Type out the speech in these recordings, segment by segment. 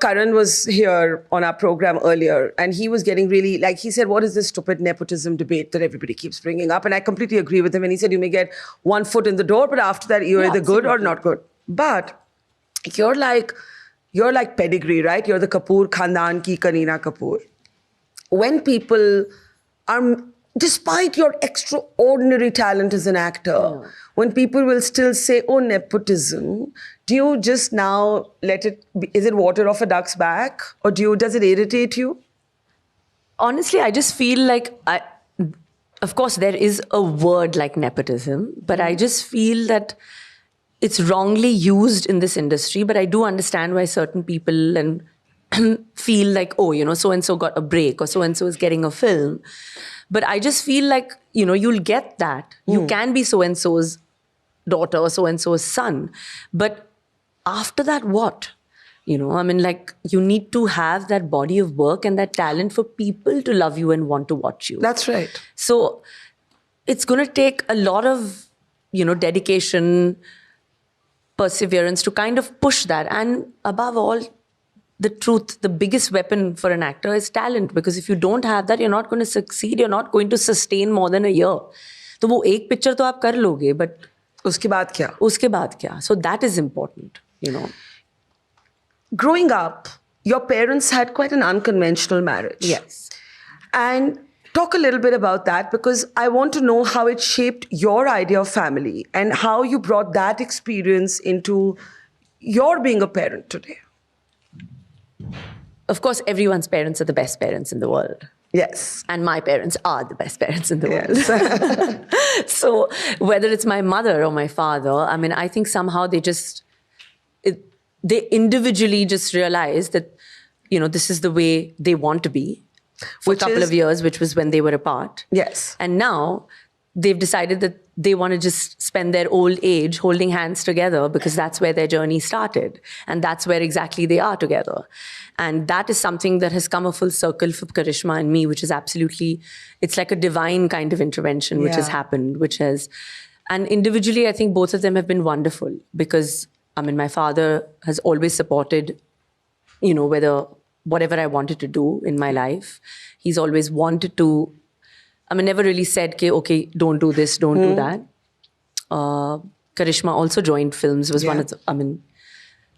Karan was here on our program earlier, and he was getting really, like, he said, what is this stupid nepotism debate that everybody keeps bringing up? And I completely agree with him. And he said, you may get one foot in the door, but after that, you're either good or not good. But you're like pedigree, right? You're the Kapoor Khandan ki Kareena Kapoor. When people are, despite your extraordinary talent as an actor, when people will still say, oh, nepotism, do you just now let it be, is it water off a duck's back? Or does it irritate you? Honestly, I just feel like, of course, there is a word like nepotism, but I just feel that it's wrongly used in this industry. But I do understand why certain people and feel like, oh, so-and-so got a break or so-and-so is getting a film. But I just feel like, you'll get that. You can be so-and-so's daughter or so-and-so's son. But after that, what? You need to have that body of work and that talent for people to love you and want to watch you. That's right. So it's going to take a lot of, dedication, perseverance to kind of push that. And above all, the truth, the biggest weapon for an actor is talent. Because if you don't have that, you're not going to succeed. You're not going to sustain more than a year. So वो एक picture तो आप कर लोगे, but उसके बाद क्या? उसके बाद क्या? So that is important, Growing up, your parents had quite an unconventional marriage. Yes. And talk a little bit about that, because I want to know how it shaped your idea of family and how you brought that experience into your being a parent today. Of course, everyone's parents are the best parents in the world. Yes. And my parents are the best parents in the world. So whether it's my mother or my father, I think somehow they individually just realized that, this is the way they want to be for a couple of years, which was when they were apart. Yes. And now they've decided that they want to just spend their old age holding hands together, because that's where their journey started. And that's where exactly they are together. And that is something that has come a full circle for Karishma and me, which is absolutely, it's like a divine kind of intervention which has happened, and individually, I think both of them have been wonderful, because, my father has always supported, whatever I wanted to do in my life. He's always wanted to, never really said, okay, don't do this, don't do that. Karishma also joined films, was one of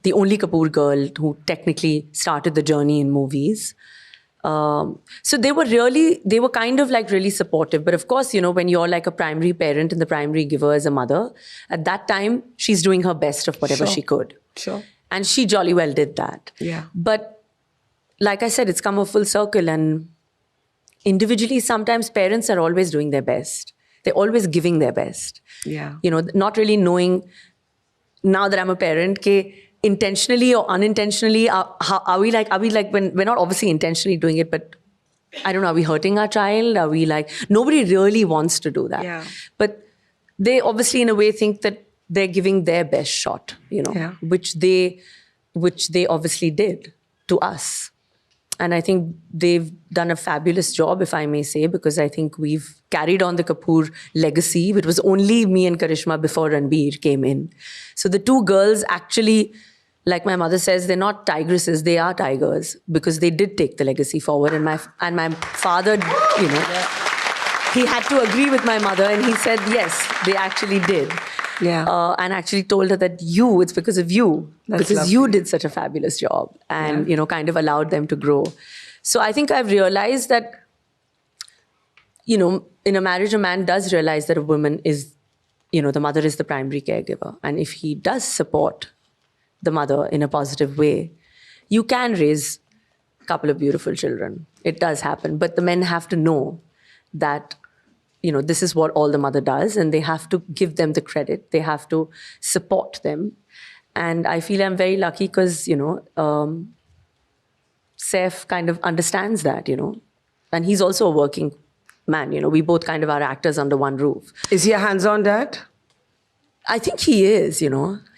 the only Kapoor girl who technically started the journey in movies. So they were kind of like really supportive. But of course, when you're like a primary parent and the primary giver as a mother, at that time, she's doing her best of whatever she could. Sure. And she jolly well did that. Yeah. But like I said, it's come a full circle, and individually, sometimes parents are always doing their best. They're always giving their best. Yeah. Not really knowing, now that I'm a parent, intentionally or unintentionally, are we like, when we're not obviously intentionally doing it, but I don't know, are we hurting our child? Are we like, nobody really wants to do that. Yeah. But they obviously in a way think that they're giving their best shot, which they obviously did to us. And I think they've done a fabulous job, if I may say, because I think we've carried on the Kapoor legacy. It was only me and Karishma before Ranbir came in. So the two girls actually, like my mother says, they're not tigresses, they are tigers, because they did take the legacy forward. And my father, he had to agree with my mother, and he said, yes, they actually did. Yeah. And actually told her that it's because of you. That's because lovely. you did such a fabulous job, and, kind of allowed them to grow. So I think I've realized that, in a marriage, a man does realize that a woman is, the mother is the primary caregiver. And if he does support the mother in a positive way, you can raise a couple of beautiful children. It does happen. But the men have to know that, this is what all the mother does, and they have to give them the credit. They have to support them. And I feel I'm very lucky because, Saif kind of understands that, and he's also a working man. We both kind of are actors under one roof. Is he a hands-on dad? I think he is,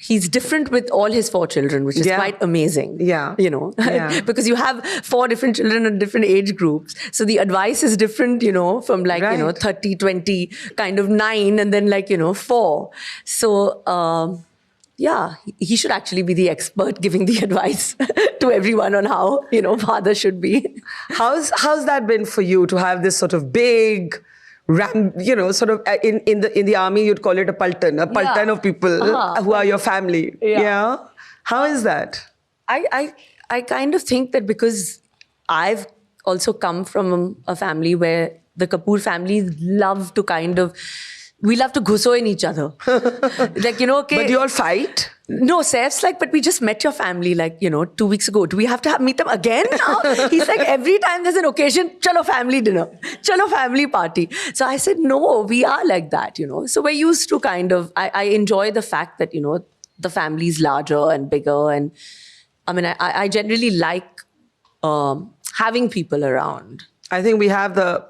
He's different with all his 4 children, which is quite amazing. Yeah. Because you have 4 different children in different age groups. So the advice is different, from like, 30, 20, kind of 9, and then like, 4. So yeah, he should actually be the expert giving the advice to everyone on how, father should be. How's that been for you to have this sort of big sort of in the army you'd call it a paltan of people who are your family. Yeah. How is that? I kind of think that because I've also come from a family where the Kapoor families love to we love to ghusso in each other. Like, okay. But you all fight? No, Saif's like, but we just met your family 2 weeks ago. Do we have to meet them again now? He's like, every time there's an occasion, chalo family dinner, chalo family party. So I said, no, we are like that, So we're used to I enjoy the fact that, the family is larger and bigger. And I mean, I generally like having people around. I think we have the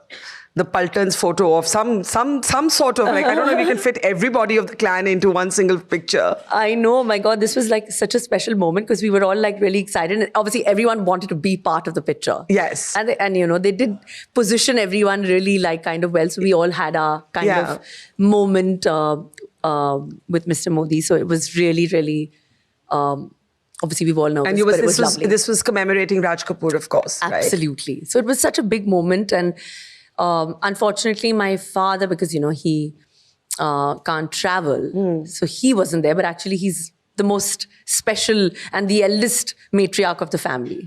Paltan's photo of some sort of I don't know if we can fit everybody of the clan into one single picture. I know, my God, this was such a special moment because we were all really excited. And obviously everyone wanted to be part of the picture. Yes. And they did position everyone really kind of well. So we all had our kind of moment with Mr. Modi. So it was really, really, obviously we were all nervous, but it was lovely. This was commemorating Raj Kapoor, of course. Absolutely. Right? So it was such a big moment. And unfortunately, my father, because, he can't travel, so he wasn't there. But actually, he's the most special and the eldest matriarch of the family.